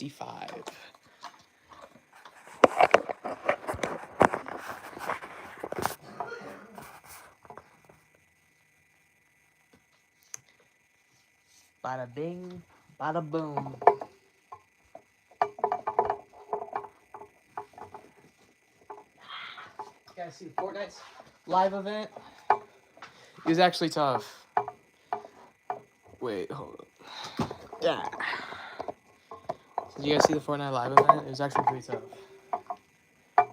55. Bada bing, bada boom. You guys see Fortnite's live event? It was actually tough. Wait, hold up. Yeah. Did you guys see the Fortnite live event? It was actually pretty tough.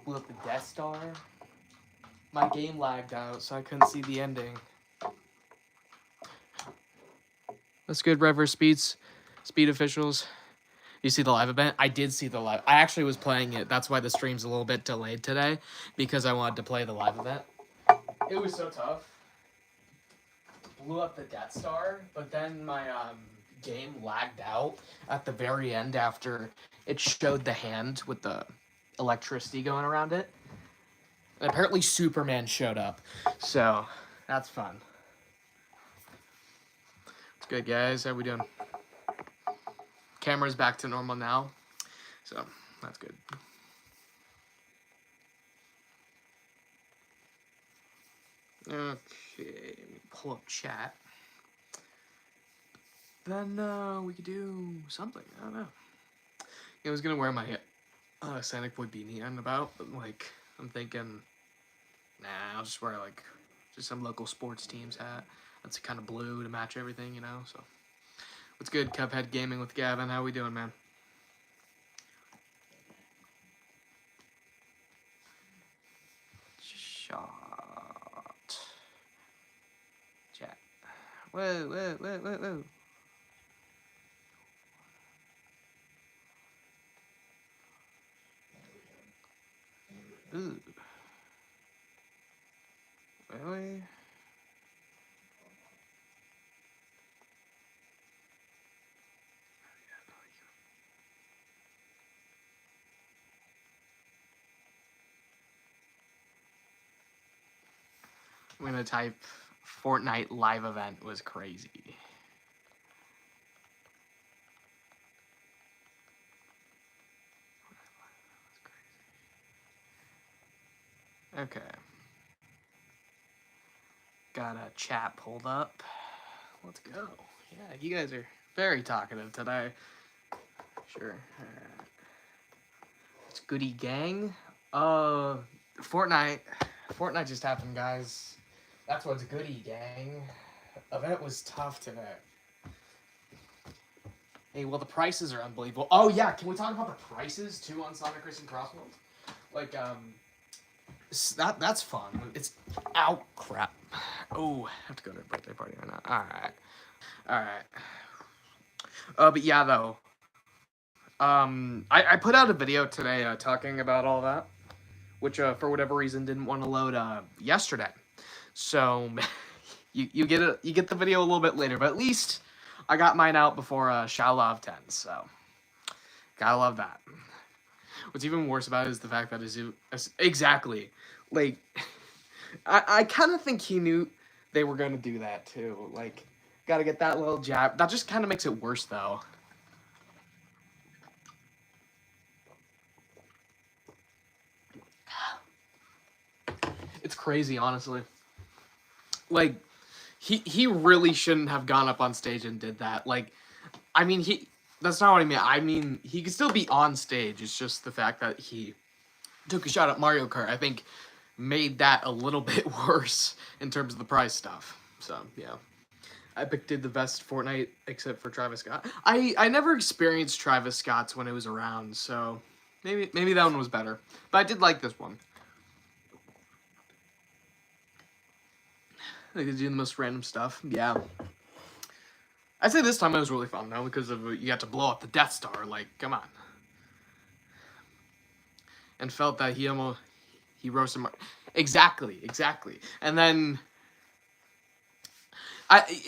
Blew up the Death Star. My game lagged out, so I couldn't see the ending. That's good, Rever Speed officials. You see the live event? I did see the live. I actually was playing it. That's why the stream's a little bit delayed today, because I wanted to play the live event. It was so tough. Blew up the Death Star, but then my game lagged out at the very end after it showed the hand with the electricity going around it. And apparently Superman showed up, so that's fun. It's good, guys. How we doing? Camera's back to normal now, so that's good. Okay, let me pull up chat. Then we could do something. I don't know. I was gonna wear my SanicBoi beanie out and about, but like I'm thinking, nah, I'll just wear like just some local sports team's hat. That's kind of blue to match everything, you know. So, what's good, Cuphead Gaming with Gavin? How we doing, man? Shot. Chat. Whoa, whoa, whoa, whoa, whoa. Ooh. Really? I'm gonna type Fortnite live event was crazy. Okay. Got a chat pulled up. Let's go. Yeah, you guys are very talkative today. Sure. Alright. It's Goody Gang. Fortnite just happened, guys. That's what's Goody Gang. Event was tough today. Hey, well, the prices are unbelievable. Oh, yeah, can we talk about the prices, too, on Sonic Racing Crossworld? Like, that's fun. It's... Ow, crap. Oh, I have to go to a birthday party right now. Alright. But yeah, though. I put out a video today talking about all that, which for whatever reason didn't want to load yesterday. So you get the video a little bit later, but at least I got mine out before Shala of 10. So gotta love that. What's even worse about it is the fact that it's exactly like I kind of think he knew they were going to do that too. Like, gotta get that little jab. That just kind of makes it worse though. It's crazy, honestly. Like, he really shouldn't have gone up on stage and did that. Like, I mean, that's not what I mean. I mean, he could still be on stage. It's just the fact that he took a shot at Mario Kart, I think, made that a little bit worse in terms of the prize stuff. So, yeah. Epic did the best Fortnite, except for Travis Scott. I never experienced Travis Scott's when it was around, so maybe that one was better. But I did like this one. They could do the most random stuff. Yeah. I'd say this time it was really fun, though, because of you got to blow up the Death Star. Like, come on. And felt that he roasted Exactly. And then...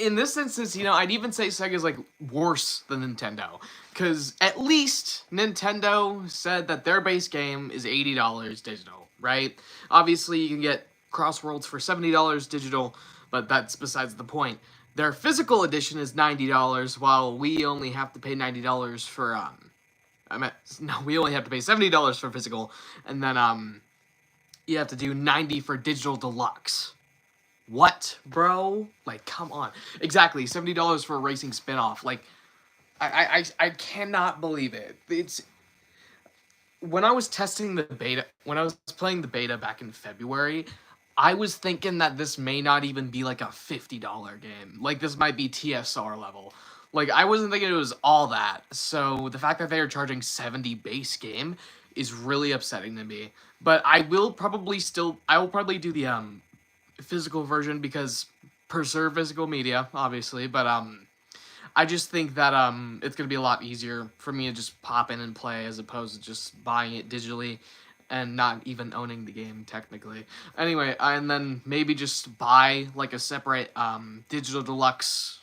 in this instance, you know, I'd even say Sega's, like, worse than Nintendo. Because at least Nintendo said that their base game is $80 digital, right? Obviously, you can get Crossworlds for $70 digital, but that's besides the point. Their physical edition is $90, while we only have to pay $90 for no, we only have to pay $70 for physical, and then you have to do $90 for digital deluxe. What, bro? Like, come on. Exactly, $70 for a racing spinoff. Like, I cannot believe it. It's when I was testing the beta, when I was playing the beta back in February, I was thinking that this may not even be like a $50 game. Like, this might be TSR level. Like, I wasn't thinking it was all that. So the fact that they are charging 70 base game is really upsetting to me. But I will probably do the physical version because preserve physical media, obviously, but I just think that it's gonna be a lot easier for me to just pop in and play as opposed to just buying it digitally and not even owning the game technically. Anyway, and then maybe just buy like a separate digital deluxe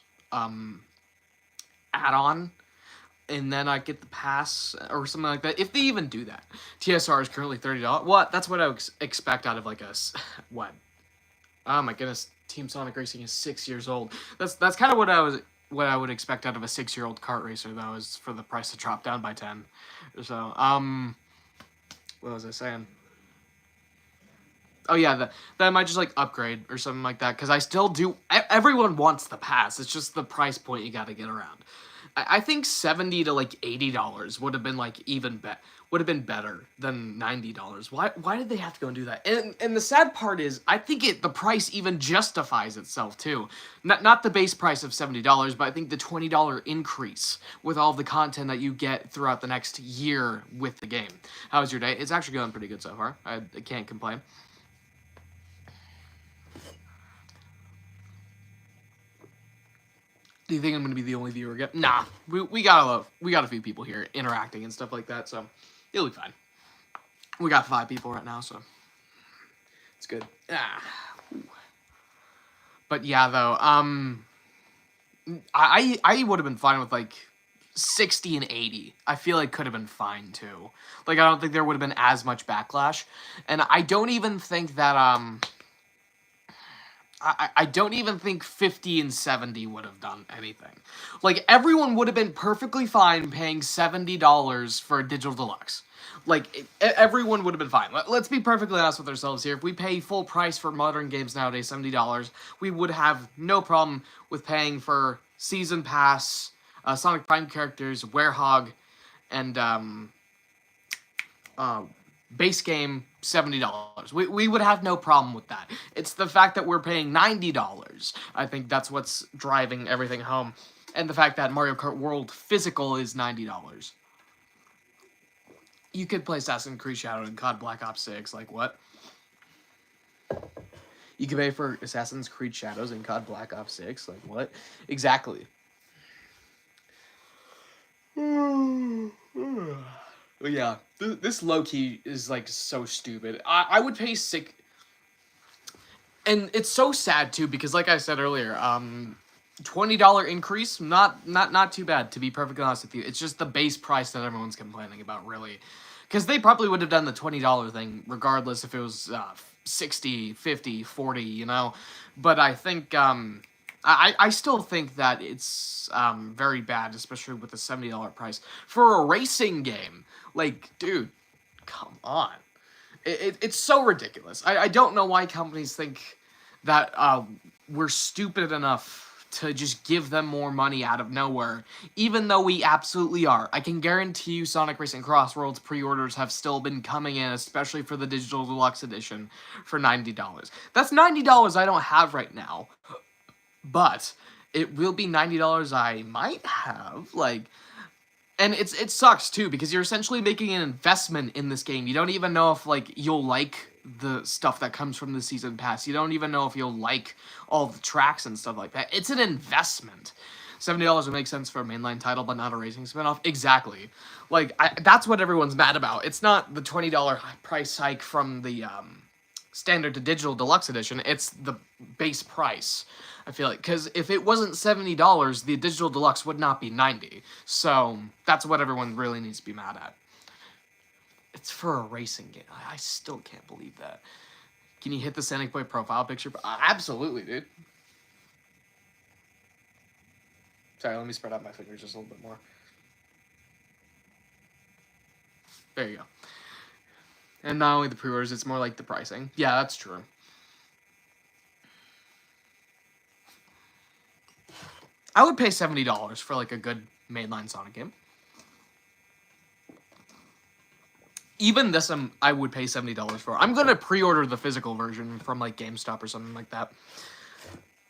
add-on, and then I get the pass or something like that. If they even do that. TSR is currently $30. What? That's what I would expect out of like a what? Oh my goodness, Team Sonic Racing is 6 years old. That's kind of what I would expect out of a 6-year-old kart racer, though, is for the price to drop down by 10. So, what was I saying? Oh yeah, that I might just like upgrade or something like that, because I still do. Everyone wants the pass. It's just the price point you got to get around. I think $70 to like $80 would have been like would have been better than $90. Why did they have to go and do that? And the sad part is, I think the price even justifies itself too. Not the base price of $70, but I think the $20 increase with all the content that you get throughout the next year with the game. How was your day? It's actually going pretty good so far. I can't complain. Do you think I'm gonna be the only viewer again? Nah, we got a few people here interacting and stuff like that, so it'll be fine. We got 5 people right now, so it's good. But yeah, though, I would have been fine with like 60 and 80. I feel like could have been fine too. Like, I don't think there would have been as much backlash, and I don't even think that I don't even think 50 and 70 would have done anything. Like, everyone would have been perfectly fine paying $70 for a digital deluxe. Like, everyone would have been fine. Let's be perfectly honest with ourselves here. If we pay full price for modern games nowadays, $70, we would have no problem with paying for Season Pass, Sonic Prime characters, Werehog, and base game, $70. We would have no problem with that. It's the fact that we're paying $90. I think that's what's driving everything home. And the fact that Mario Kart World Physical is $90. You could play Assassin's Creed Shadow and COD Black Ops 6. Like, what? You could pay for Assassin's Creed Shadows and COD Black Ops 6? Like, what? Exactly. But yeah, this low-key is, like, so stupid. I would pay $6... And it's so sad, too, because, like I said earlier, $20 increase, not too bad, to be perfectly honest with you. It's just the base price that everyone's complaining about, really. Because they probably would have done the $20 thing, regardless if it was 60, 50, 40, you know? But I think... I still think that it's very bad, especially with the $70 price for a racing game. Like, dude, come on. It's so ridiculous. I don't know why companies think that we're stupid enough to just give them more money out of nowhere, even though we absolutely are. I can guarantee you Sonic Racing Crossworlds pre-orders have still been coming in, especially for the Digital Deluxe Edition, for $90. That's $90 I don't have right now. But it will be $90 I might have, like, and it sucks too, because you're essentially making an investment in this game. You don't even know if, like, you'll like the stuff that comes from the season pass. You don't even know if you'll like all the tracks and stuff like that. It's an investment. $70 would make sense for a mainline title, but not a racing spinoff. Exactly. Like, that's what everyone's mad about. It's not the $20 price hike from the standard to digital deluxe edition. It's the base price. I feel like, because if it wasn't $70, the digital deluxe would not be $90. So that's what everyone really needs to be mad at. It's for a racing game. I still can't believe that. Can you hit the SanicBoi profile picture? Absolutely, dude. Sorry, let me spread out my fingers just a little bit more. There you go. And not only the pre-orders, it's more like the pricing. Yeah, that's true. I would pay $70 for like a good mainline Sonic game. Even this, I would pay $70 for. I'm gonna pre-order the physical version from like GameStop or something like that.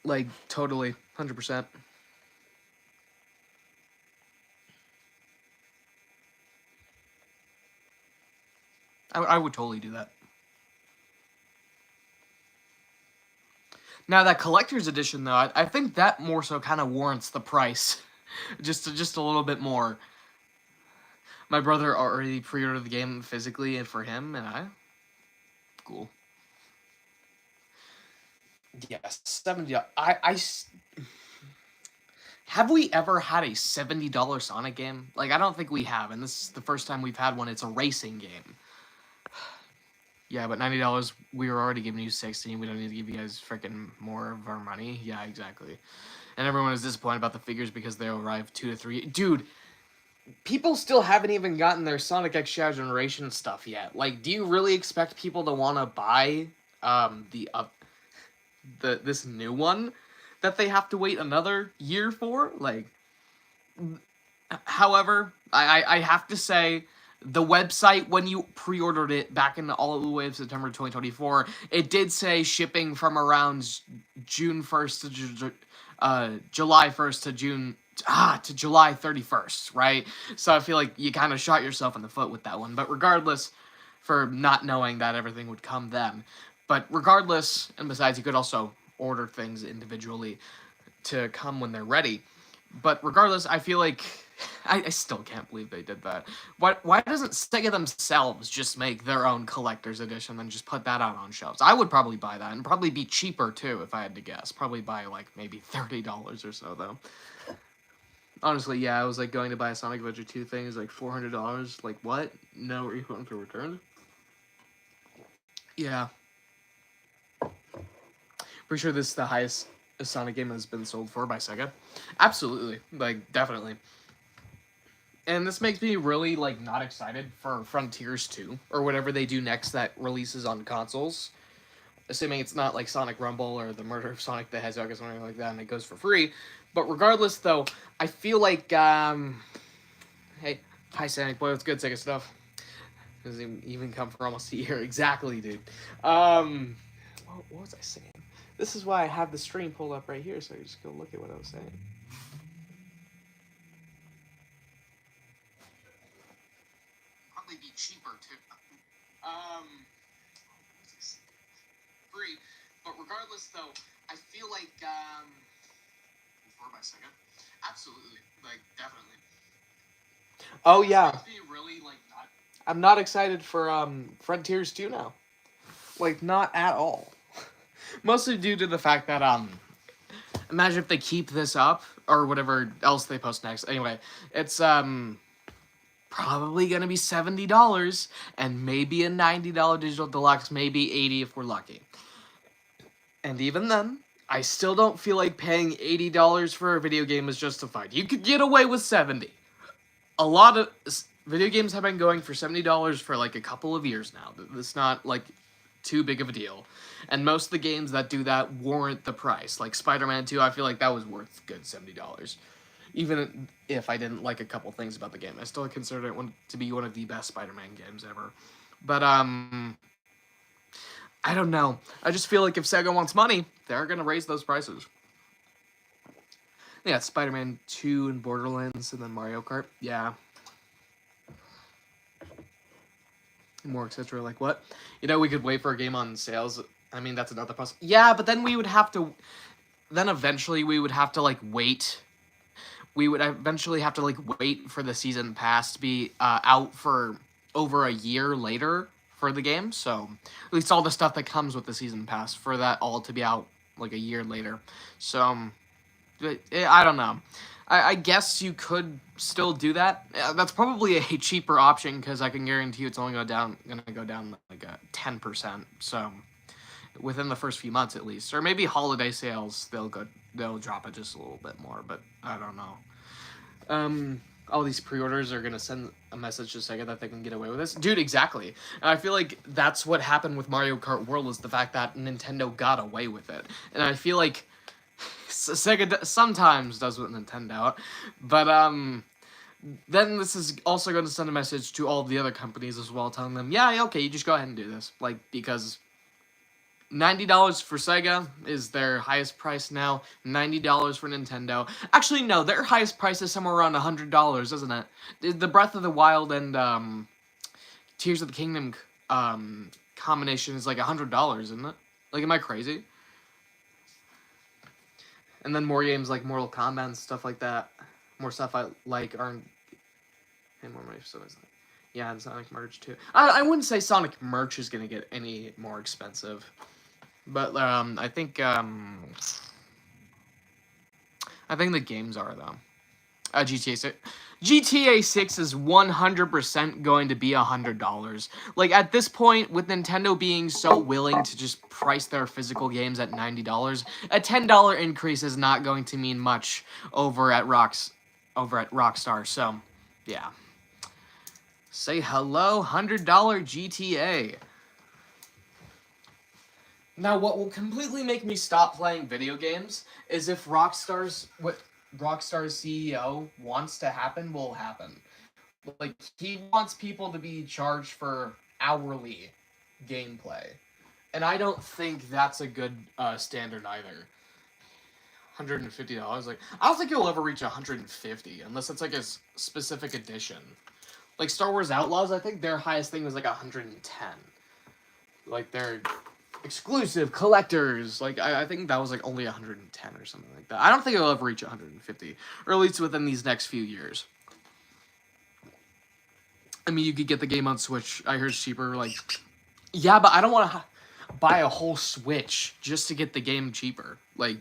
Like totally, 100%. I would totally do that. Now that collector's edition, though, I think that more so kind of warrants the price, just a little bit more. My brother already pre-ordered the game physically and for him, and cool. Yes, $70. Have we ever had a $70 Sonic game? Like, I don't think we have, and this is the first time we've had one. It's a racing game. Yeah, but $90, we were already giving you 16. We don't need to give you guys freaking more of our money. Yeah, exactly. And everyone is disappointed about the figures because they arrive 2 to 3. Dude, people still haven't even gotten their Sonic X Shadow Generation stuff yet. Like, do you really expect people to want to buy this new one that they have to wait another year for? Like, however, I have to say, the website, when you pre-ordered it back in all the way of September 2024, it did say shipping from around June 1st to July 1st to July 31st, right? So I feel like you kind of shot yourself in the foot with that one. But regardless, for not knowing that everything would come then. But regardless, and besides, you could also order things individually to come when they're ready. But regardless, I feel like I still can't believe they did that. Why doesn't Sega themselves just make their own collector's edition and just put that out on shelves? I would probably buy that, and probably be cheaper too if I had to guess. Probably buy like maybe $30 or so though. Honestly, yeah, I was like going to buy a Sonic Adventure 2 thing. It was like $400. Like what? No refund for return? Yeah. Pretty sure this is the highest a Sonic game has been sold for by Sega. Absolutely. Like, definitely. And this makes me really, like, not excited for Frontiers 2, or whatever they do next that releases on consoles. Assuming it's not, like, Sonic Rumble or the Murder of Sonic the Hedgehog or something like that, and it goes for free. But regardless, though, I feel like, hey, hi, SanicBoi, what's good, Sega stuff? Doesn't even come for almost a year. Exactly, dude. What was I saying? This is why I have the stream pulled up right here, so I just go look at what I was saying. Probably be cheaper too. Free, but regardless, though, I feel like before by Sega, absolutely, like definitely. Oh yeah. Really, like, I'm not excited for Frontiers 2 now. Like, not at all. Mostly due to the fact that, imagine if they keep this up, or whatever else they post next. Anyway, it's, probably gonna be $70, and maybe a $90 digital deluxe, maybe $80 if we're lucky. And even then, I still don't feel like paying $80 for a video game is justified. You could get away with $70. A lot of video games have been going for $70 for, like, a couple of years now. It's not, like, too big of a deal. And most of the games that do that warrant the price. Like Spider-Man 2, I feel like that was worth good $70. Even if I didn't like a couple things about the game. I still consider it to be one of the best Spider-Man games ever. But, I don't know. I just feel like if Sega wants money, they're going to raise those prices. Yeah, Spider-Man 2 and Borderlands and then Mario Kart. Yeah. More, etc. Like what? You know, we could wait for a game on sales. I mean, that's another possibility. Yeah, but then we would have to... Then eventually we would have to, like, wait. We would eventually have to, like, wait for the season pass to be out for over a year later for the game. So, at least all the stuff that comes with the season pass, for that all to be out, like, a year later. So, I don't know. I guess you could still do that. That's probably a cheaper option, because I can guarantee you it's only going to go down like 10%. So within the first few months at least, or maybe holiday sales, they'll drop it just a little bit more. But I don't know. all these pre-orders are gonna send a message to Sega that they can get away with this. Dude, exactly. And I feel like that's what happened with Mario Kart World, is the fact that Nintendo got away with it. And I feel like Sega sometimes does with Nintendo. But, then this is also going to send a message to all the other companies as well, telling them, yeah, okay, you just go ahead and do this. Like, because $90 for Sega is their highest price now. $90 for Nintendo. Actually, no, their highest price is somewhere around $100, isn't it? The Breath of the Wild and Tears of the Kingdom combination is like $100, isn't it? Like, am I crazy? And then more games like Mortal Kombat and stuff like that. More stuff I like aren't. And more money for Sonic. Yeah, and Sonic merch too. I wouldn't say Sonic merch is gonna get any more expensive. But I think the games are though. GTA 6 is 100% going to be $100. Like at this point, with Nintendo being so willing to just price their physical games at $90, a $10 increase is not going to mean much over at Rockstar. So, yeah. Say hello, $100 GTA. Now, what will completely make me stop playing video games is if what Rockstar's CEO wants to happen will happen. Like, he wants people to be charged for hourly gameplay. And I don't think that's a good standard either. $150. Like, I don't think it'll ever reach $150 unless it's like a specific edition. Like Star Wars Outlaws, I think their highest thing was like $110. Like their exclusive collectors, like I think that was like only $110 or something like that. I don't think it'll ever reach $150, or at least within these next few years. I mean, you could get the game on Switch. I heard it's cheaper. Like, yeah, but I don't want to buy a whole Switch just to get the game cheaper. Like,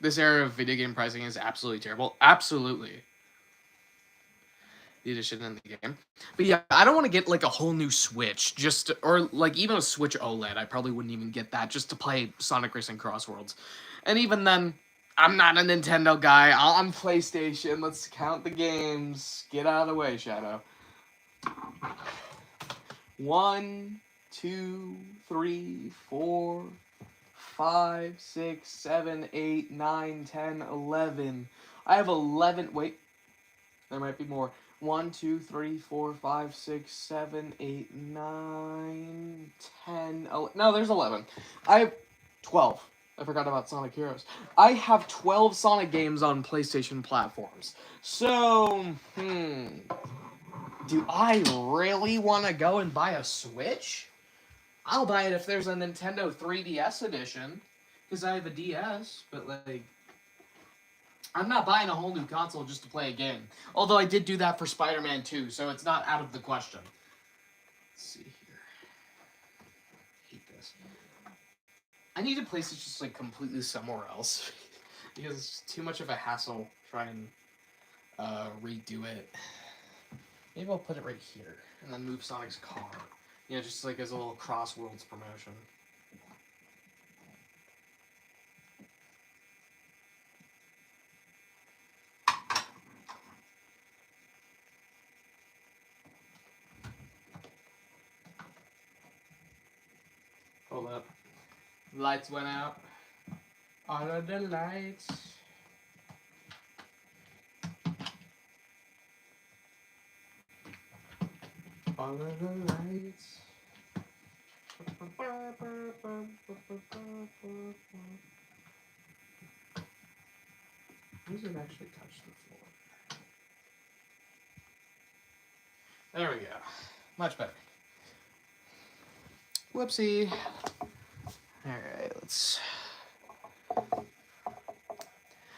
this era of video game pricing is absolutely terrible. Absolutely. The addition in the game. But yeah, I don't want to get like a whole new Switch or like even a Switch OLED. I probably wouldn't even get that just to play Sonic Racing Crossworlds. And even then, I'm not a Nintendo guy. I'm PlayStation. Let's count the games. Get out of the way, Shadow. 1, 2, 3, 4, 5, 6, 7, 8, 9, 10, 11. I have 11. Wait. There might be more. 1, 2, 3, 4, 5, 6, 7, 8, 9, 10, 11. No, there's 11. I have 12. I forgot about Sonic Heroes. I have 12 Sonic games on PlayStation platforms. So, do I really want to go and buy a Switch? I'll buy it if there's a Nintendo 3DS edition, because I have a DS, but like, I'm not buying a whole new console just to play a game. Although I did do that for Spider-Man 2, so it's not out of the question. Let's see here. I hate this. I need a place that's just like completely somewhere else. Because it's too much of a hassle to try and redo it. Maybe I'll put it right here. And then move Sonic's car. You know, just like as a little Crossworlds promotion. Hold up. Lights went out. All of the lights. All of the lights. Does it actually touch the floor? There we go. Much better. Whoopsie. Alright, let's...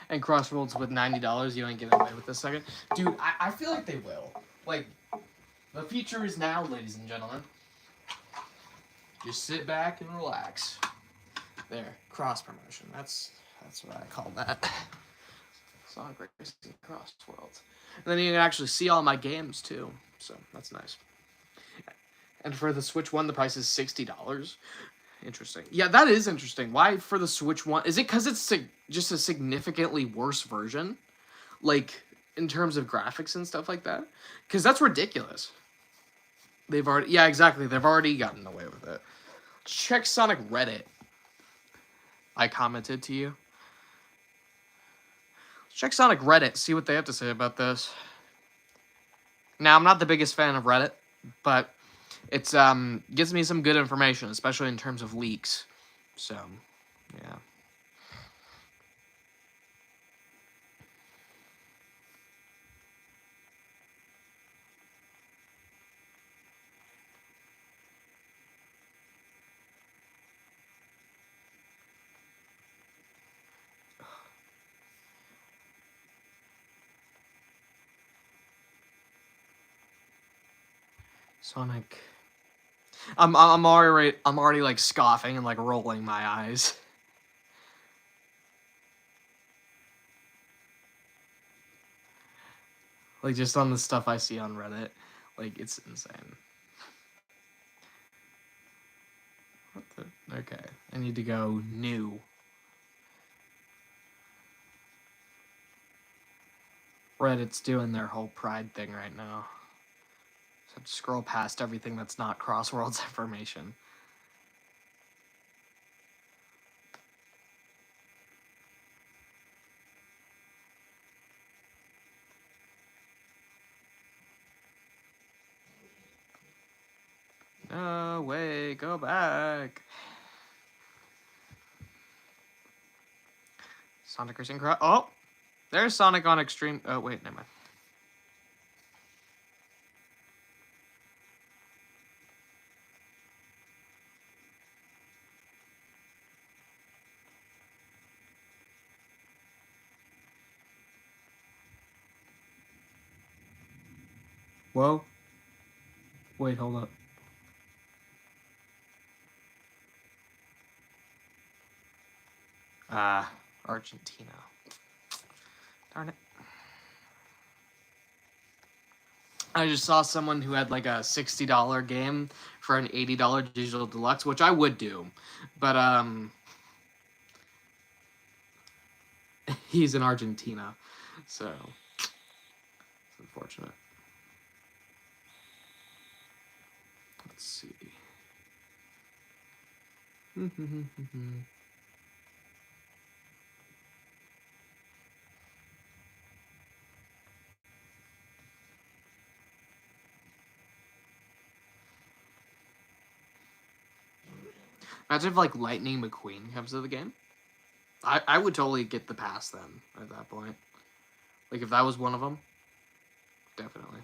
And Crossroads with $90, you ain't getting away with this second. Dude, I feel like they will. Like, the future is now, ladies and gentlemen. Just sit back and relax. There, cross promotion. That's what I call that. Sonic Racing Crossworlds. And then you can actually see all my games too. So that's nice. And for the Switch One, the price is $60. Interesting. Yeah, that is interesting. Why for the Switch One? Is it because it's just a significantly worse version? Like, in terms of graphics and stuff like that, because that's ridiculous. They've already, yeah, exactly. They've already gotten away with it. Check Sonic Reddit. I commented to you. Check Sonic Reddit, see what they have to say about this. Now, I'm not the biggest fan of Reddit, but it's gives me some good information, especially in terms of leaks. So, yeah. Sonic. I'm already like scoffing and like rolling my eyes. Like just on the stuff I see on Reddit, like it's insane. What the? Okay, I need to go new. Reddit's doing their whole pride thing right now. So I have to scroll past everything that's not Crossworlds information. No way, go back. Sonic Racing Cross. Oh, there's Sonic on Extreme. Oh wait, never mind. Whoa. Wait, hold up. Argentina. Darn it. I just saw someone who had like a $60 game for an $80 digital deluxe, which I would do. But he's in Argentina. So it's unfortunate. Let's see. Imagine if like Lightning McQueen comes to the game. I would totally get the pass then at that point. Like if that was one of them, definitely.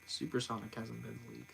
Supersonic hasn't been leaked.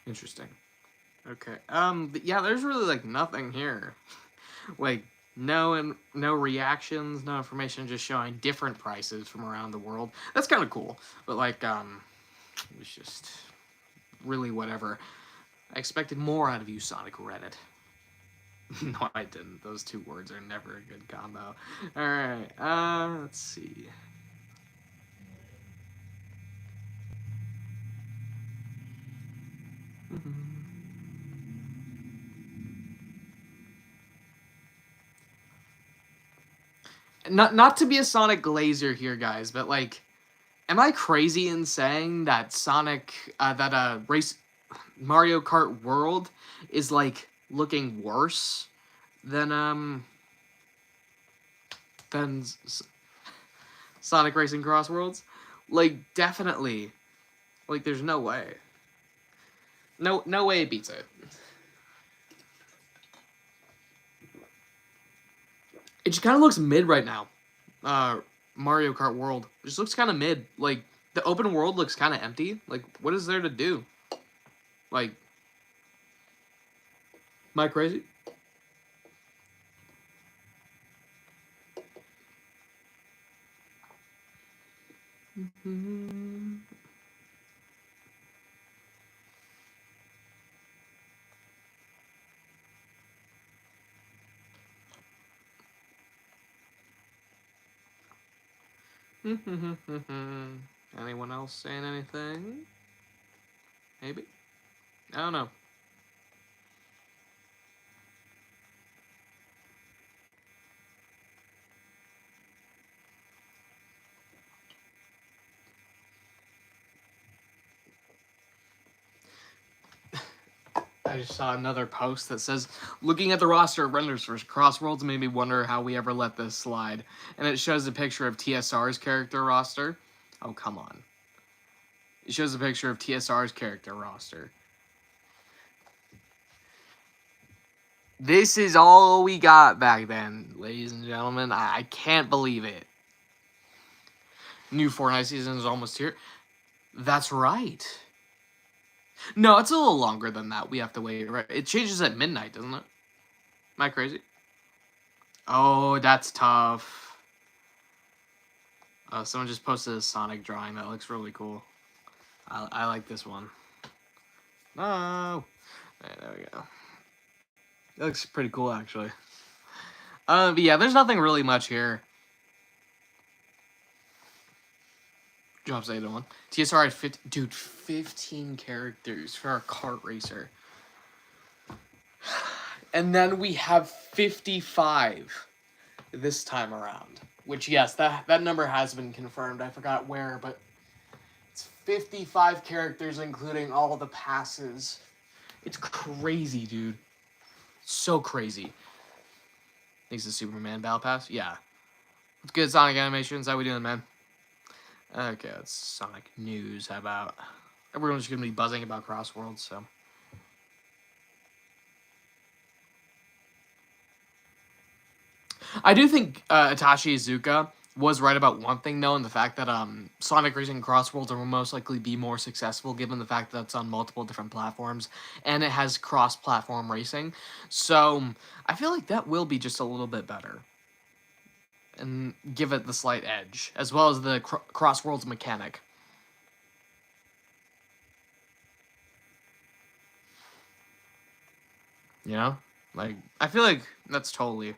Interesting. Okay. Yeah, there's really like nothing here. Like no reactions, no information, just showing different prices from around the world. That's kind of cool. But like it was just really whatever. I expected more out of you, Sonic Reddit. No, I didn't. Those two words are never a good combo. Alright, let's see. Not to be a Sonic glazer here, guys, but like, am I crazy in saying that Mario Kart World is like looking worse than than Sonic Racing Cross Worlds? Like, definitely. Like, there's no way. No way it beats it. It just kind of looks mid right now. Mario Kart World. It just looks kind of mid. Like, the open world looks kind of empty. Like, what is there to do? Like, am I crazy? Anyone else saying anything? Maybe? I don't know. I just saw another post that says, looking at the roster of renders for Crossworlds made me wonder how we ever let this slide. And it shows a picture of TSR's character roster. Oh, come on. It shows a picture of TSR's character roster. This is all we got back then, ladies and gentlemen. I can't believe it. New Fortnite season is almost here. That's right. No, it's a little longer than that. We have to wait, right? It changes at midnight, doesn't it? Am I crazy? Oh, that's tough. Oh, someone just posted a Sonic drawing. That looks really cool. I like this one. No. All right, there we go. It looks pretty cool, actually. But yeah, there's nothing really much here. Drops 8 to 1. TSR had 15 characters for a kart racer. And then we have 55 this time around. Which, yes, that number has been confirmed. I forgot where, but it's 55 characters, including all the passes. It's crazy, dude. So crazy. Thanks to Superman Battle Pass? Yeah. What's good, Sonic Animations? How we doing, man? Okay, that's Sonic News. How about... Everyone's just going to be buzzing about Crossworlds, so... I do think Itachi Izuka was right about one thing, though, and the fact that Sonic Racing Crossworlds will most likely be more successful, given the fact that it's on multiple different platforms, and it has cross-platform racing. So, I feel like that will be just a little bit better. And give it the slight edge, as well as the Crossworlds mechanic. You know? Like, I feel like that's totally...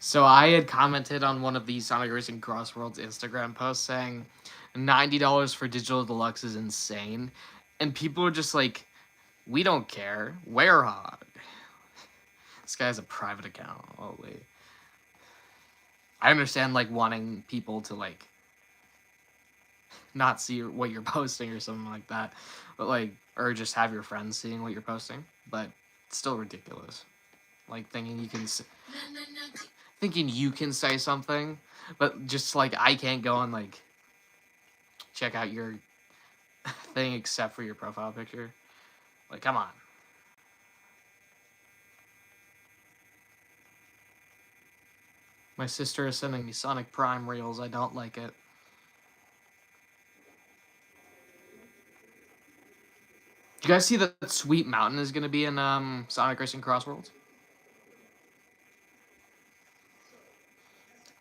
So I had commented on one of the Sonic Racing Crossworlds Instagram posts saying $90 for digital deluxe is insane. And people are just like, we don't care. Werehog. This guy has a private account. Oh, wait. I understand, like, wanting people to, like, not see what you're posting or something like that. But, like, or just have your friends seeing what you're posting. But it's still ridiculous. Like, thinking you can say something, but just, like, I can't go and, like, check out your thing except for your profile picture. Like, come on. My sister is sending me Sonic Prime reels. I don't like it. Do you guys see that Sweet Mountain is going to be in Sonic Racing Crossworlds?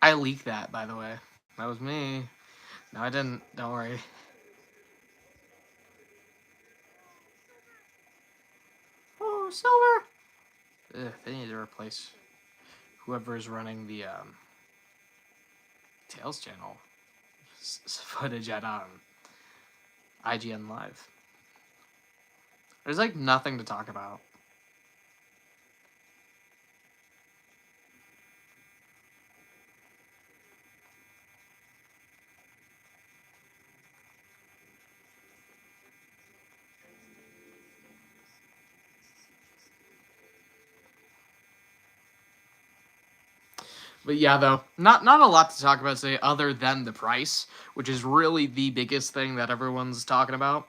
I leaked that, by the way. That was me. No, I didn't. Don't worry. Oh, Silver! Ugh, they need to replace whoever is running the Tails channel footage at IGN Live. There's like nothing to talk about. But yeah, though, not a lot to talk about today other than the price, which is really the biggest thing that everyone's talking about.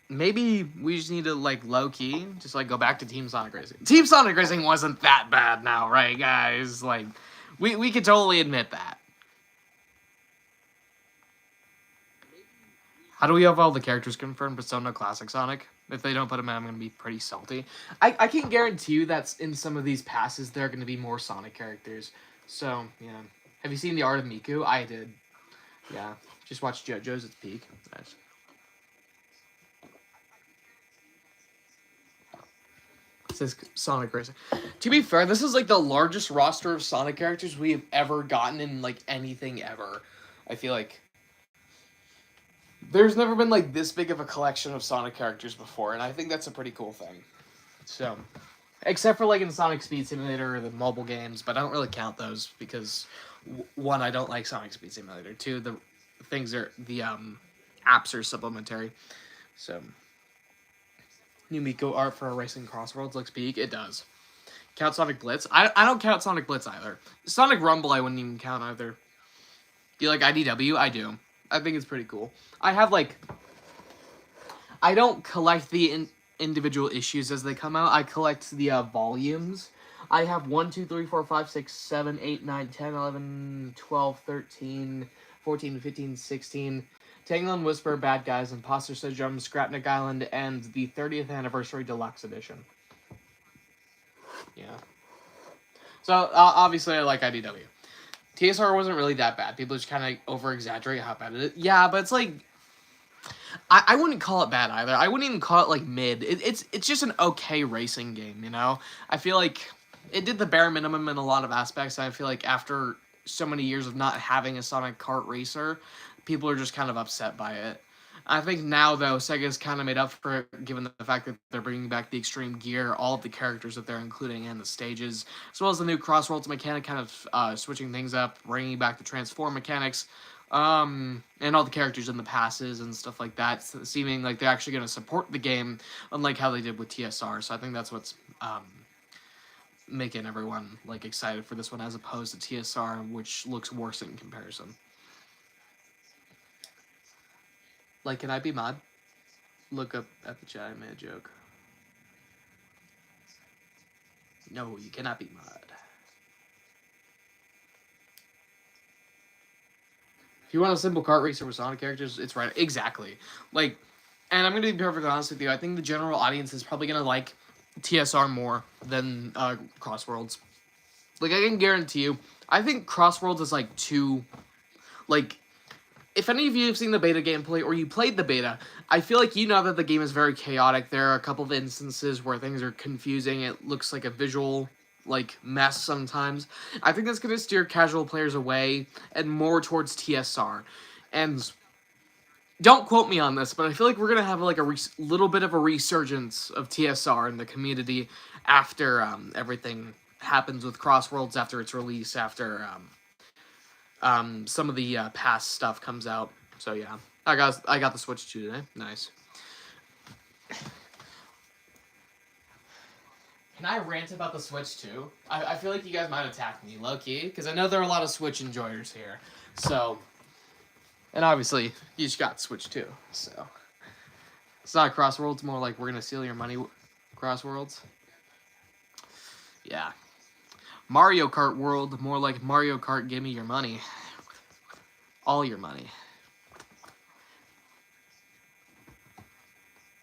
Maybe we just need to, like, low-key, just, like, go back to Team Sonic Racing. Team Sonic Racing wasn't that bad now, right, guys? Like, we could totally admit that. How do we have all the characters confirmed but still no Classic Sonic? If they don't put them in, I'm going to be pretty salty. I can guarantee you that in some of these passes, there are going to be more Sonic characters. So, yeah. Have you seen the Art of Miku? I did. Yeah. Just watch JoJo's at the peak. Nice. It says Sonic Racing. To be fair, this is like the largest roster of Sonic characters we have ever gotten in like anything ever. I feel like there's never been like this big of a collection of Sonic characters before, and I think that's a pretty cool thing. So, except for like in Sonic Speed Simulator or the mobile games, but I don't really count those because one, I don't like Sonic Speed Simulator. Two, the things are the apps are supplementary. So, new Miko art for a Racing Crossroads looks peak. It does. Count Sonic Blitz? I don't count Sonic Blitz either. Sonic Rumble I wouldn't even count either. Do you like IDW? I do. I think it's pretty cool. I have like... I don't collect the individual issues as they come out. I collect the volumes. I have 1, 2, 3, 4, 5, 6, 7, 8, 9, 10, 11, 12, 13, 14, 15, 16... Tangle and Whisper, Bad Guys, Imposter Syndrome, Scrapnik Island, and the 30th Anniversary Deluxe Edition. Yeah. So, obviously, I like IDW. TSR wasn't really that bad. People just kind of over-exaggerate how bad it is. Yeah, but it's like... I wouldn't call it bad either. I wouldn't even call it, like, mid. It's just an okay racing game, you know? I feel like it did the bare minimum in a lot of aspects. I feel like after so many years of not having a Sonic Kart racer, people are just kind of upset by it. I think now, though, Sega's kind of made up for it, given the fact that they're bringing back the Extreme Gear, all of the characters that they're including in the stages, as well as the new Crossworlds mechanic, kind of switching things up, bringing back the Transform mechanics, and all the characters in the passes and stuff like that, seeming like they're actually going to support the game, unlike how they did with TSR. So I think that's what's making everyone like excited for this one, as opposed to TSR, which looks worse in comparison. Like, can I be mod? Look up at the chat. I made a joke. No, you cannot be mod. If you want a simple kart racer with Sonic characters, it's right. Exactly. Like, and I'm going to be perfectly honest with you. I think the general audience is probably going to like TSR more than Crossworlds. Like, I can guarantee you, I think Crossworlds is like too, like, if any of you have seen the beta gameplay or you played the beta, I feel like you know that the game is very chaotic. There are a couple of instances where things are confusing. It looks like a visual, like, mess sometimes. I think that's going to steer casual players away and more towards TSR. And don't quote me on this, but I feel like we're going to have, like, a little bit of a resurgence of TSR in the community after everything happens with Crossworlds, after its release, after... some of the past stuff comes out. So yeah, I got the Switch 2 today. Nice. Can I rant about the Switch 2? I feel like you guys might attack me, low-key, because I know there are a lot of Switch enjoyers here. So, and obviously, you just got Switch too. So, it's not Crossworlds, more like we're gonna steal your money Crossworlds. Yeah. Mario Kart World, more like Mario Kart, give me your money. All your money.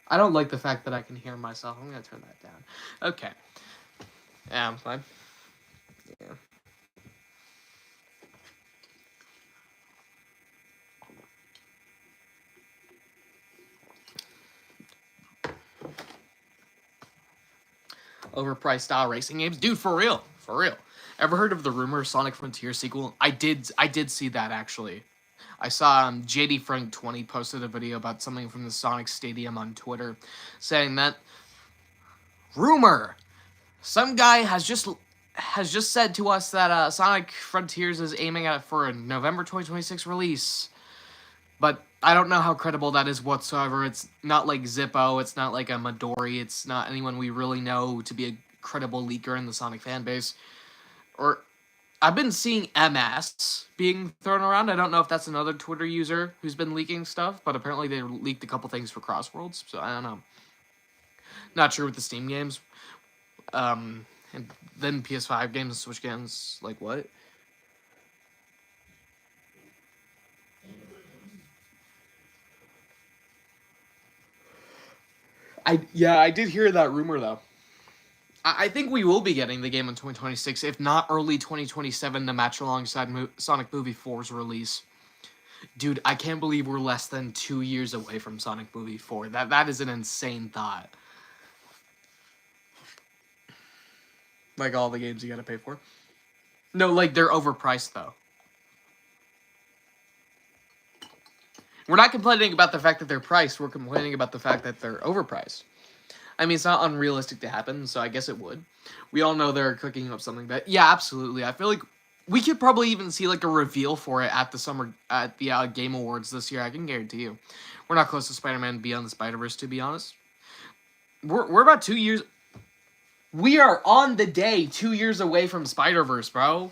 I don't like the fact that I can hear myself. I'm gonna turn that down. Okay. Yeah, I'm fine. Yeah. Overpriced style racing games, dude. For real, for real. Ever heard of the rumor Sonic Frontier sequel? I did see that actually. I saw JD Frank 20 posted a video about something from the Sonic Stadium on Twitter, saying that rumor. Some guy has just said to us that Sonic Frontiers is aiming at for a November 2026 release. But I don't know how credible that is whatsoever. It's not like Zippo. It's not like a Midori. It's not anyone we really know to be a credible leaker in the Sonic fan base. Or, I've been seeing MS being thrown around. I don't know if that's another Twitter user who's been leaking stuff, but apparently they leaked a couple things for Crossworlds, so I don't know. Not sure with the Steam games. And then PS5 games and Switch games, like what? I did hear that rumor though. I think we will be getting the game in 2026, if not early 2027, to match alongside Sonic Movie 4's release. Dude, I can't believe we're less than 2 years away from Sonic Movie 4. That is an insane thought. Like all the games you gotta pay for. No, like they're overpriced though. We're not complaining about the fact that they're priced, we're complaining about the fact that they're overpriced. I mean, it's not unrealistic to happen, so I guess it would. We all know they're cooking up something, but yeah, absolutely. I feel like we could probably even see like a reveal for it at the Game Awards this year. I can guarantee you. We're not close to Spider-Man Beyond the Spider-Verse, to be honest. We're about 2 years. We are on the day 2 years away from Spider-Verse, bro.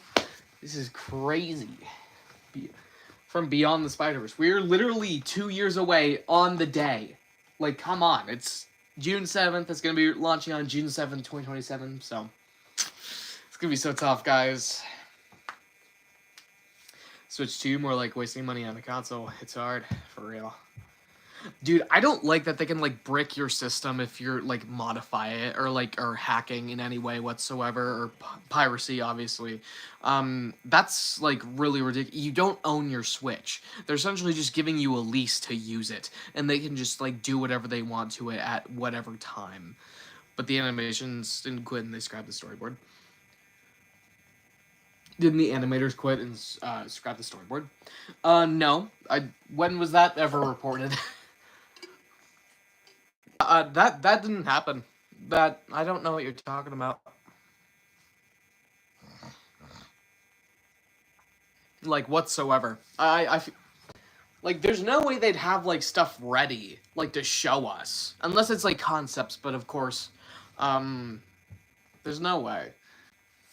This is crazy. From Beyond the Spider-Verse. We're literally 2 years away on the day. Like, come on. It's June 7th. It's going to be launching on June 7th, 2027. So, it's going to be so tough, guys. Switch 2, more like wasting money on a console. It's hard. For real. Dude, I don't like that they can, like, brick your system if you're, like, modify it, or hacking in any way whatsoever, or piracy, obviously. That's, like, really ridiculous. You don't own your Switch. They're essentially just giving you a lease to use it, and they can just, like, do whatever they want to it at whatever time. But the animations didn't quit, and they scrapped the storyboard. Didn't the animators quit and scrap the storyboard? No. When was that ever reported? That didn't happen. I don't know what you're talking about. Like, whatsoever. Like, there's no way they'd have, like, stuff ready, like, to show us. Unless it's, like, concepts, but of course, there's no way.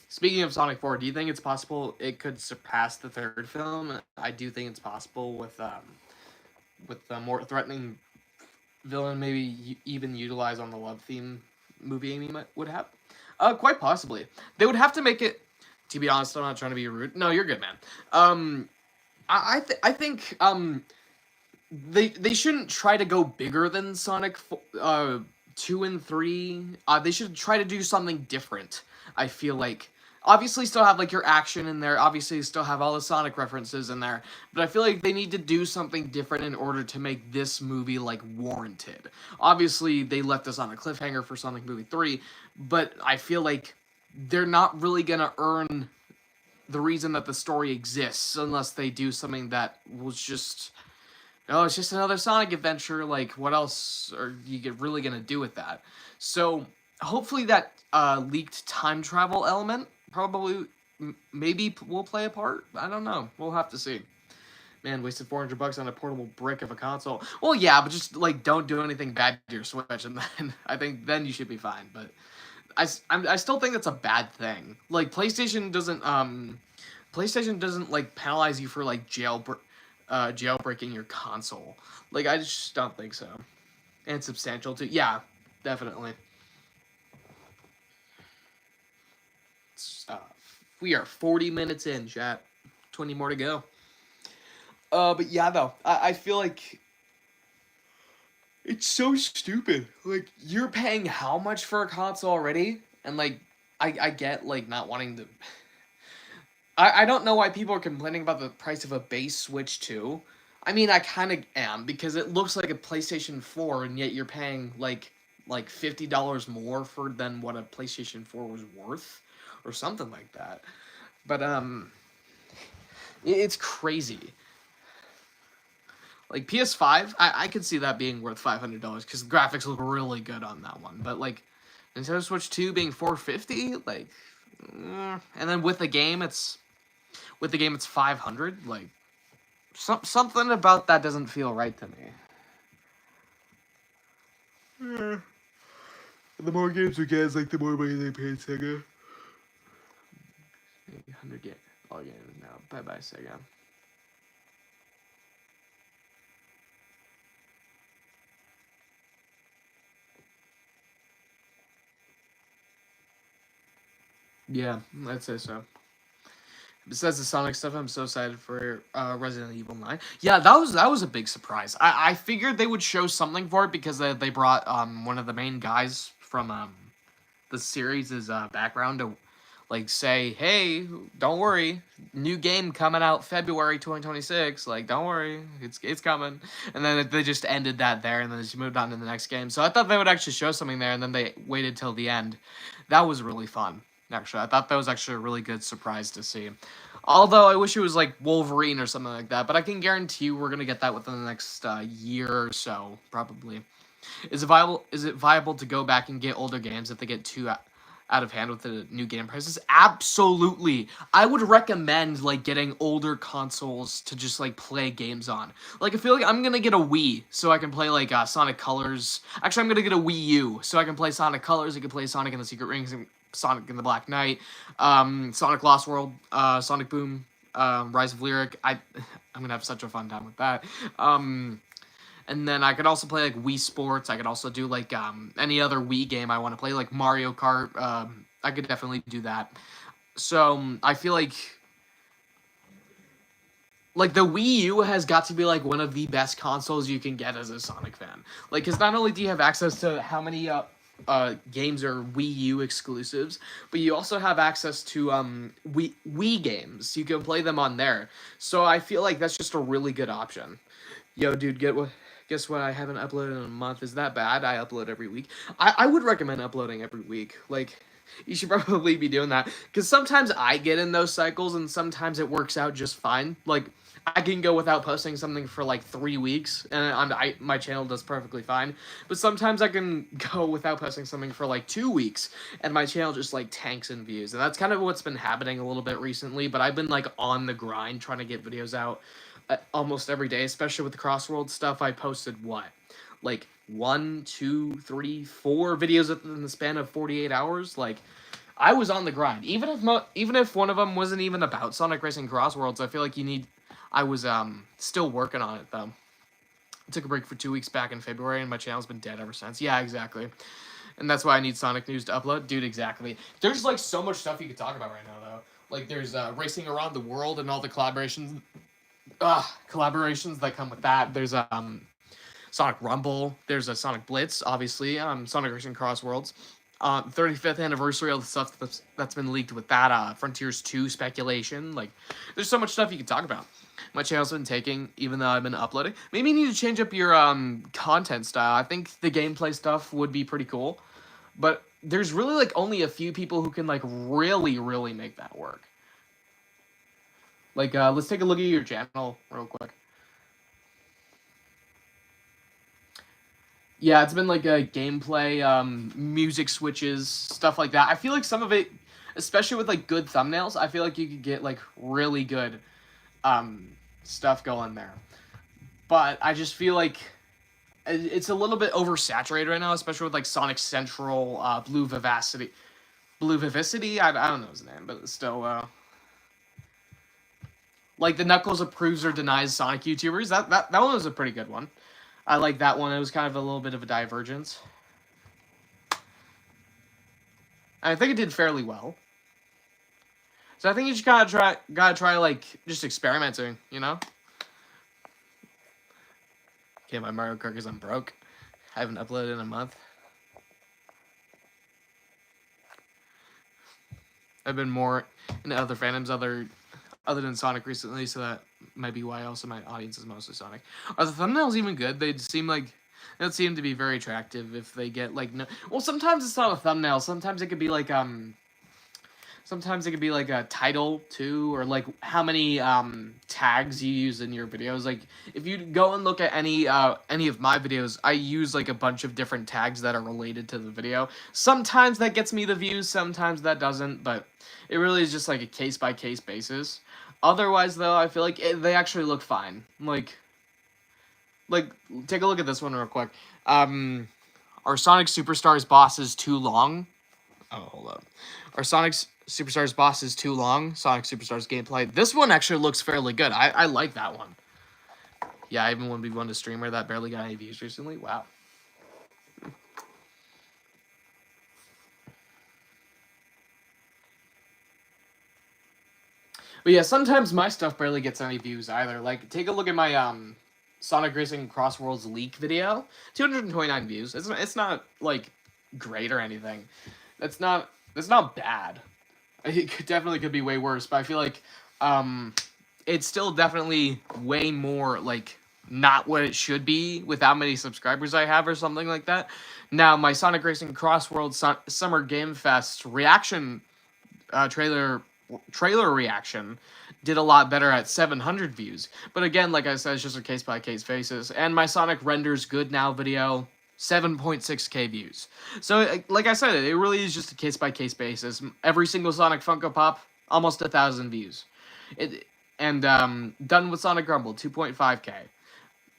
Speaking of Sonic 4, do you think it's possible it could surpass the third film? I do think it's possible with a more threatening villain, maybe even utilize on the love theme movie Amy would have. Quite possibly. They would have to make it. To be honest, I'm not trying to be rude. No, you're good, man. I think they shouldn't try to go bigger than Sonic 2 and 3. They should try to do something different. I feel like. Obviously, still have, like, your action in there. Obviously, still have all the Sonic references in there. But I feel like they need to do something different in order to make this movie, like, warranted. Obviously, they left us on a cliffhanger for Sonic Movie 3. But I feel like they're not really going to earn the reason that the story exists unless they do something that was just... Oh, it's just another Sonic adventure. Like, what else are you really going to do with that? So, hopefully that leaked time travel element probably, maybe will play a part. I don't know. We'll have to see. Man, wasted $400 on a portable brick of a console. Well, yeah, but just, like, don't do anything bad to your Switch, and then I think then you should be fine. But I still think that's a bad thing. Like, PlayStation PlayStation doesn't like penalize you for like jailbreaking your console. Like I just don't think so. And it's substantial too. Yeah, definitely. Uh, we are 40 minutes in, chat. 20 more to go. But yeah, though, I feel like it's so stupid. Like, you're paying how much for a console already? And, like, I get, like, not wanting to... I don't know why people are complaining about the price of a base Switch, too. I mean, I kind of am, because it looks like a PlayStation 4, and yet you're paying, like $50 more than what a PlayStation 4 was worth, or something like that. But, it's crazy. Like, PS5, I could see that being worth $500, because the graphics look really good on that one. But, like, Nintendo Switch 2 being $450, like, and then with the game, it's 500. Like, something about that doesn't feel right to me. The more games we get, like the more money they pay Sega. 100 games, all games now. Bye bye Sega. Yeah, I'd say so. Besides the Sonic stuff, I'm so excited for Resident Evil 9. Yeah, that was a big surprise. I figured they would show something for it because they brought one of the main guys from the series' background to like say, hey, don't worry, new game coming out February 2026. Like, don't worry, it's coming. And then they just ended that there, and then just moved on to the next game. So I thought they would actually show something there, and then they waited till the end. That was really fun. Actually, I thought that was actually a really good surprise to see. Although I wish it was like Wolverine or something like that, but I can guarantee you we're gonna get that within the next year or so, probably. Is it viable to go back and get older games if they get too out of hand with the new game prices? Absolutely. I would recommend like getting older consoles to just like play games on. Like I feel like I'm gonna get a Wii so I can play like Sonic Colors. Actually, I'm gonna get a Wii U so I can play Sonic Colors. I can play Sonic and the Secret Rings and Sonic and the Black Knight, Sonic Lost World, Sonic Boom, Rise of Lyric. I'm gonna have such a fun time with that. And then I could also play like Wii Sports. I could also do like any other Wii game I want to play, like Mario Kart. I could definitely do that. So I feel like the Wii U has got to be like one of the best consoles you can get as a Sonic fan. Like, because not only do you have access to how many games are Wii U exclusives, but you also have access to Wii games. You can play them on there. So I feel like that's just a really good option. Yo, dude, guess what? I haven't uploaded in a month. Is that bad? I upload every week. I would recommend uploading every week. Like, you should probably be doing that. Because sometimes I get in those cycles, and sometimes it works out just fine. Like, I can go without posting something for like 3 weeks, and my channel does perfectly fine. But sometimes I can go without posting something for like 2 weeks, and my channel just like tanks in views. And that's kind of what's been happening a little bit recently. But I've been like on the grind trying to get videos out almost every day, especially with the Crossworld stuff. I posted what, like 1, 2, 3, 4 videos within the span of 48 hours. Like, I was on the grind. Even if one of them wasn't even about Sonic Racing Crossworlds, I feel like I was still working on it though. I took a break for 2 weeks back in February, and my channel's been dead ever since. Yeah, exactly. And that's why I need Sonic News to upload. Dude, exactly. There's like so much stuff you could talk about right now though. Like, there's racing around the world and all the collaborations that come with that. There's Sonic Rumble. There's a Sonic Blitz, obviously. Sonic Racing Crossworlds. 35th anniversary, all the stuff that's been leaked with that. Frontiers 2 speculation. Like, there's so much stuff you can talk about. My channel's been taking, even though I've been uploading. Maybe you need to change up your content style. I think the gameplay stuff would be pretty cool. But there's really like only a few people who can like really, really make that work. Like, let's take a look at your channel real quick. Yeah, it's been like a gameplay, music switches, stuff like that. I feel like some of it, especially with like good thumbnails, I feel like you could get like really good stuff going there. But I just feel like it's a little bit oversaturated right now, especially with like Sonic Central, Blue Vivacity. I don't know his name, but still, Like the Knuckles approves or denies Sonic YouTubers. That one was a pretty good one. I like that one. It was kind of a little bit of a divergence. And I think it did fairly well. So I think you just gotta try like just experimenting, you know? Okay, my Mario Kart because I'm broke. I haven't uploaded in a month. I've been more into other fandoms other than Sonic recently, so that might be why also my audience is mostly Sonic. Are the thumbnails even good? They don't seem to be very attractive if they get like no. Well, sometimes it's not a thumbnail. Sometimes it could be like Sometimes it could be like a title too, or like how many tags you use in your videos. Like if you go and look at any of my videos, I use like a bunch of different tags that are related to the video. Sometimes that gets me the views, sometimes that doesn't, but it really is just like a case by case basis. Otherwise, though, I feel like they actually look fine. Like take a look at this one real quick. Our Sonic Superstars boss is too long. Oh, hold up. Our Sonic Superstars boss is too long. Sonic Superstars gameplay. This one actually looks fairly good. I like that one. Yeah, I even 1v1 a streamer that barely got any views recently. Wow. But yeah, sometimes my stuff barely gets any views either. Like, take a look at my Sonic Racing Cross Worlds leak video. 229 views. It's not like great or anything. That's not bad. It definitely could be way worse, but I feel like it's still definitely way more like not what it should be with how many subscribers I have or something like that. Now, my Sonic Racing Cross World Summer Game Fest reaction trailer reaction did a lot better at 700 views. But again, like I said, it's just a case by case basis. And my Sonic Renders Good Now video, 7.6k views. So like I said, it really is just a case by case basis. Every single Sonic Funko Pop, almost 1,000 views. Done with Sonic Grumble, 2.5k.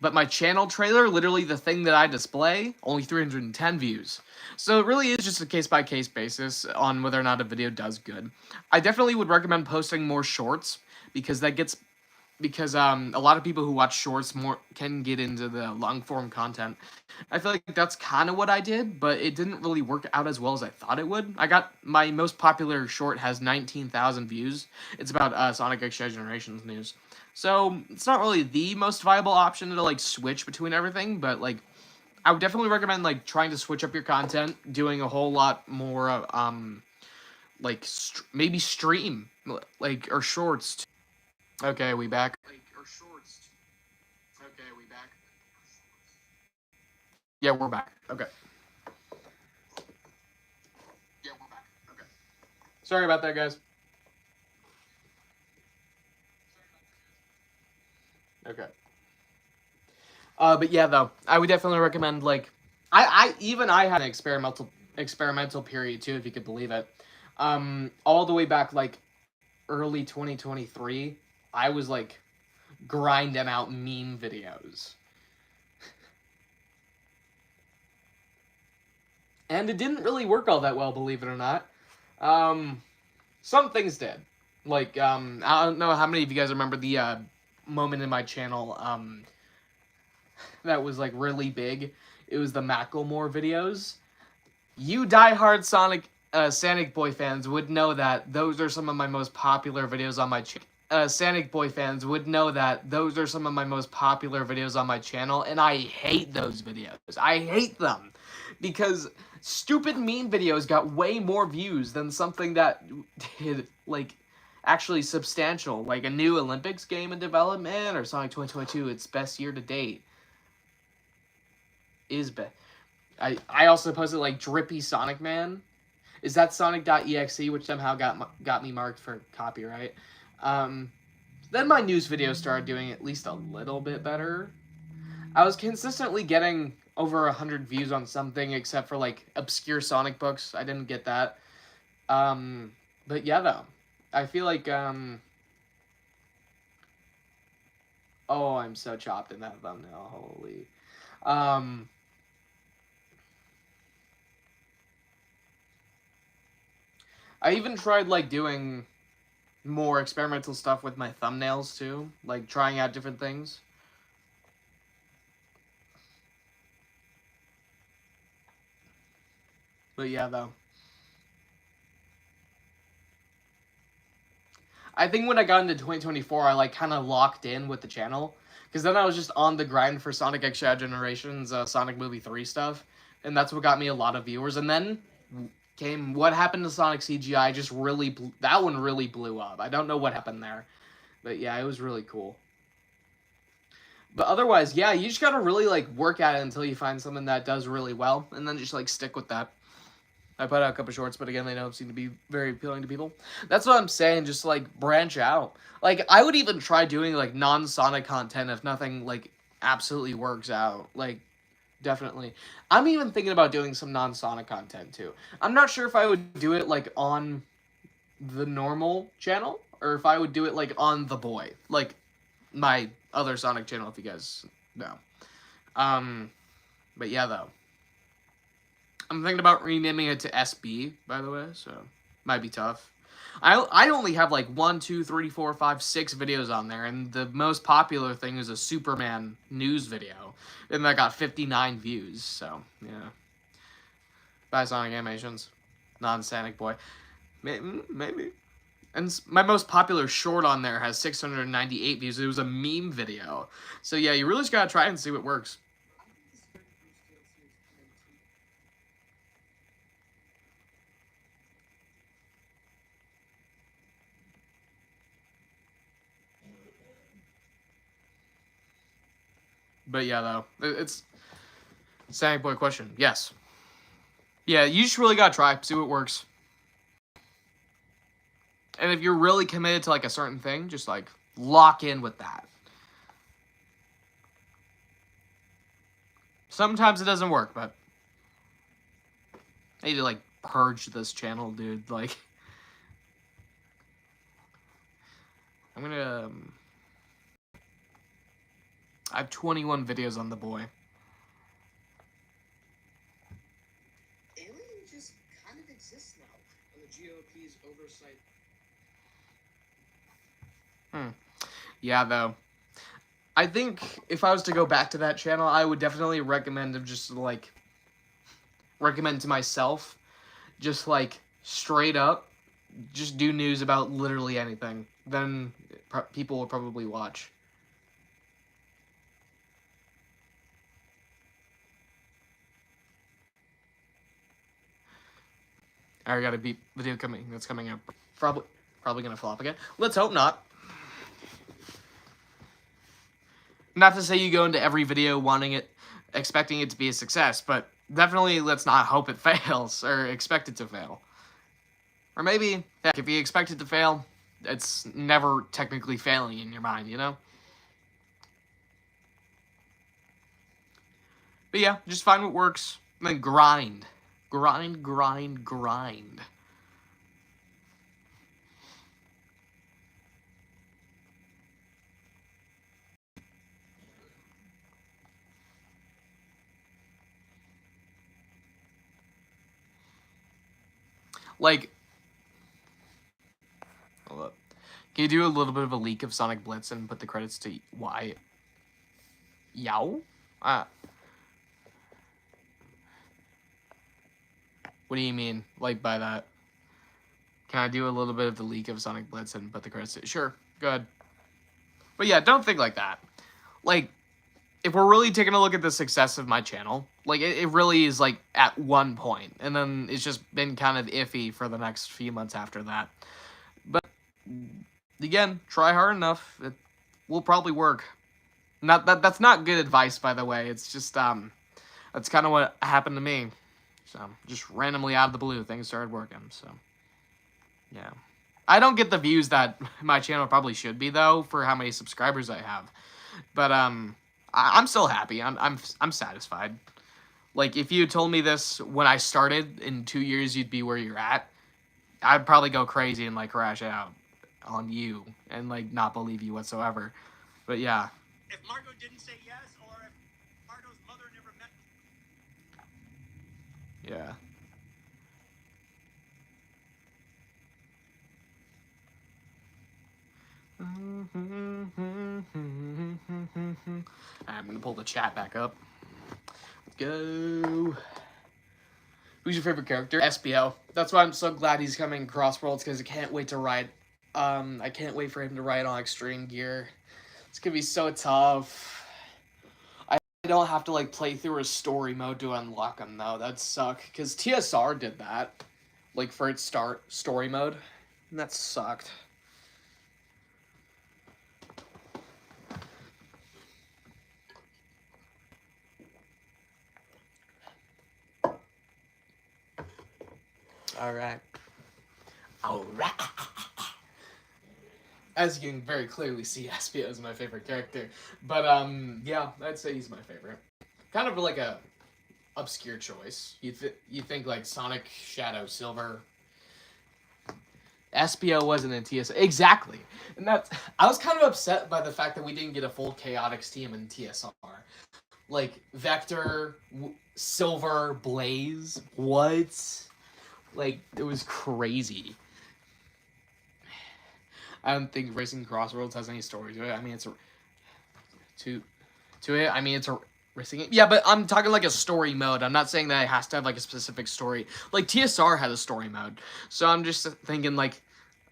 But my channel trailer, literally the thing that I display, only 310 views. So it really is just a case-by-case basis on whether or not a video does good. I definitely would recommend posting more shorts, because a lot of people who watch shorts can get into the long-form content. I feel like that's kind of what I did, but it didn't really work out as well as I thought it would. My most popular short has 19,000 views. It's about Sonic X Generations news. So it's not really the most viable option to like switch between everything, but like I would definitely recommend like trying to switch up your content, doing a whole lot more like maybe stream like or shorts. Okay, we back. Yeah, we're back. Okay. Sorry about that, guys. Okay. But yeah, though, I would definitely recommend like I had an experimental period too, if you could believe it. All the way back like early 2023, I was like grinding out meme videos. And it didn't really work all that well, believe it or not. Some things did. Like, I don't know how many of you guys remember the moment in my channel that was like really big. It was the Macklemore videos. You diehard SanicBoi fans would know that those are some of my most popular videos on my channel. SanicBoi fans would know that those are some of my most popular videos on my channel, and I hate those videos. I hate them because stupid meme videos got way more views than something that did like actually substantial, like a new Olympics game in development or Sonic 2022. Its best year to date is best. I also posted like Drippy Sonic Man. Is that Sonic.exe, which somehow got me marked for copyright. Then my news videos started doing at least a little bit better. I was consistently getting over 100 views on something, except for like obscure Sonic books. I didn't get that. But yeah, though, I feel like oh, I'm so chopped in that thumbnail. Holy. I even tried like doing more experimental stuff with my thumbnails too, like trying out different things. But yeah, though. I think when I got into 2024, I like kind of locked in with the channel. Because then I was just on the grind for Sonic X Shadow Generations, Sonic Movie 3 stuff. And that's what got me a lot of viewers. And then came What Happened to Sonic CGI just really... that one really blew up. I don't know what happened there. But yeah, it was really cool. But otherwise, yeah, you just gotta really like work at it until you find something that does really well. And then just like stick with that. I put out a couple shorts, but again, they don't seem to be very appealing to people. That's what I'm saying, just, like, branch out. Like, I would even try doing, like, non-Sonic content if nothing, like, absolutely works out. Like, definitely. I'm even thinking about doing some non-Sonic content, too. I'm not sure if I would do it, like, on the normal channel, or if I would do it, like, on The Boy. Like, my other Sonic channel, if you guys know. But yeah, though. I'm thinking about renaming it to SB, by the way, so might be tough. I only have like 1, 2, 3, 4, 5, 6 videos on there, and the most popular thing is a Superman news video, and that got 59 views, so, yeah. By Sonic Animations. Non-SanicBoi. Maybe. And my most popular short on there has 698 views. It was a meme video. So, yeah, you really just gotta try and see what works. But yeah, though, it's SanicBoi question. Yes. Yeah, you just really gotta try, see what works. And if you're really committed to like a certain thing, just like lock in with that. Sometimes it doesn't work, but I need to like purge this channel, dude. Like, I'm gonna. I have 21 videos on The Boy. Alien just kind of exists now on the GOP's oversight. Yeah, though. I think if I was to go back to that channel, I would definitely recommend just like recommend to myself, just like straight up, just do news about literally anything. Then people will probably watch. I already got a beat video that's coming up. Probably gonna flop again. Let's hope not. Not to say you go into every video wanting it, expecting it to be a success, but definitely let's not hope it fails or expect it to fail. Or maybe, heck, if you expect it to fail, it's never technically failing in your mind, you know? But yeah, just find what works, and then grind. Grind, grind, grind. Like, hold up. Can you do a little bit of a leak of Sonic Blitz and put the credits to Y? Yow? What do you mean, like, by that? Can I do a little bit of the leak of Sonic Blitz and put the credits to... Sure, go ahead. But yeah, don't think like that. Like, if we're really taking a look at the success of my channel, like, it really is, like, at one point. And then it's just been kind of iffy for the next few months after that. But, again, try hard enough. It will probably work. That's not good advice, by the way. It's just, that's kind of what happened to me. So, just randomly out of the blue, things started working, so, yeah. I don't get the views that my channel probably should be, though, for how many subscribers I have. But, I'm still happy. I'm satisfied. Like, if you told me this when I started, in 2 years you'd be where you're at, I'd probably go crazy and, like, crash out on you and, like, not believe you whatsoever. But, yeah. If Margot didn't say yes, or if Margot's mother never met... Yeah. I'm gonna pull the chat back up. Let's go. Who's your favorite character? SBO. That's why I'm so glad he's coming Crossworlds, because I can't wait to ride. I can't wait for him to ride on Extreme Gear. It's gonna be so tough. I don't have to like play through a story mode to unlock him though. That'd suck, because TSR did that, like for its story mode, and that sucked. All right. As you can very clearly see, SBO is my favorite character. But, yeah, I'd say he's my favorite. Kind of like a obscure choice. You think, like, Sonic, Shadow, Silver. SBO wasn't in TSR. Exactly. And I was kind of upset by the fact that we didn't get a full Chaotix team in TSR. Like, Vector, Silver, Blaze. What? Like, it was crazy. I don't think Racing Crossroads has any story to it. I mean, it's a racing game. Yeah, but I'm talking like a story mode. I'm not saying that it has to have like a specific story. Like TSR had a story mode, so I'm just thinking like,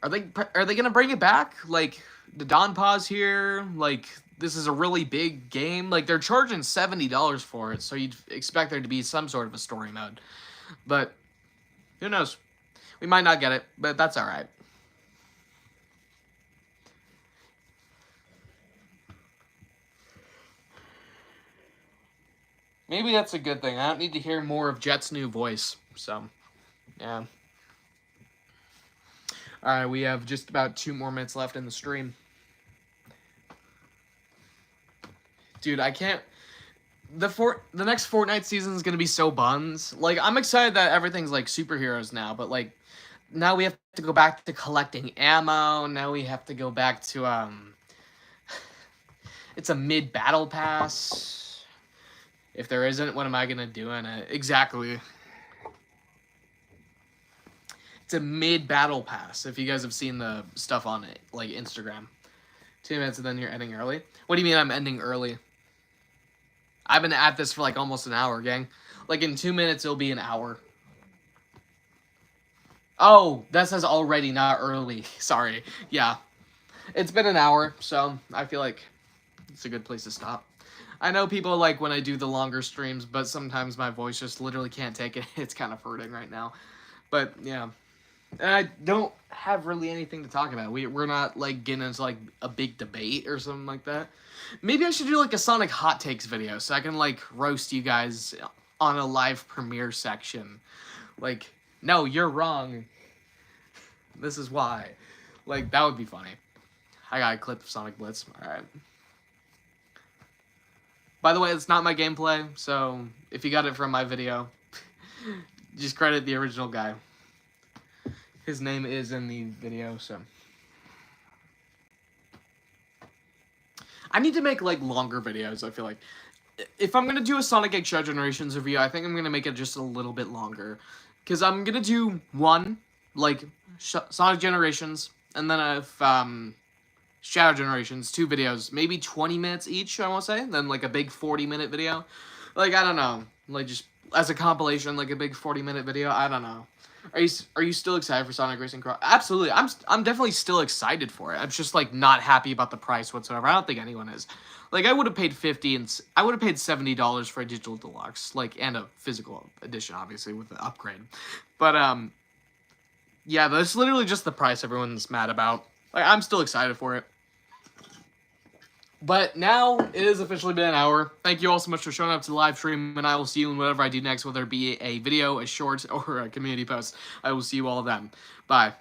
are they gonna bring it back? Like the Don Pause here, like this is a really big game. Like they're charging $70 for it, so you'd expect there to be some sort of a story mode. But who knows? We might not get it, but that's all right. Maybe that's a good thing. I don't need to hear more of Jet's new voice. So, yeah. Alright, we have just about 2 more minutes left in the stream. Dude, I can't... The next Fortnite season is going to be so buns. Like, I'm excited that everything's, like, superheroes now. But, like, now we have to go back to collecting ammo. Now we have to go back to, It's a mid-battle pass. If there isn't, what am I going to do in it? Exactly. It's a mid-battle pass, if you guys have seen the stuff on it, like Instagram. 2 minutes and then you're ending early? What do you mean I'm ending early? I've been at this for like almost an hour, gang. Like in 2 minutes, it'll be an hour. Oh, that says already, not early. Sorry. Yeah. It's been an hour, so I feel like it's a good place to stop. I know people like when I do the longer streams, but sometimes my voice just literally can't take it. It's kind of hurting right now. But, yeah. And I don't have really anything to talk about. We're not, like, getting into, like, a big debate or something like that. Maybe I should do, like, a Sonic Hot Takes video so I can, like, roast you guys on a live premiere section. Like, no, you're wrong. This is why. Like, that would be funny. I got a clip of Sonic Blitz. Alright. By the way, it's not my gameplay, so if you got it from my video, just credit the original guy. His name is in the video, so. I need to make, like, longer videos, I feel like. If I'm going to do a Sonic X Generations review, I think I'm going to make it just a little bit longer. Because I'm going to do one, like, Sonic Generations, and then if, Shadow Generations, 2 videos, maybe 20 minutes each, I want to say, then, like, a big 40-minute video. Like, I don't know, like, just as a compilation, like, a big 40-minute video, I don't know. Are you still excited for Sonic Racing Cross? Absolutely, I'm definitely still excited for it. I'm just, like, not happy about the price whatsoever. I don't think anyone is. Like, I would have paid $70 for a digital deluxe, like, and a physical edition, obviously, with the upgrade. But, yeah, that's literally just the price everyone's mad about. Like, I'm still excited for it. But now, it has officially been an hour. Thank you all so much for showing up to the live stream, and I will see you in whatever I do next, whether it be a video, a short, or a community post. I will see you all then. Bye.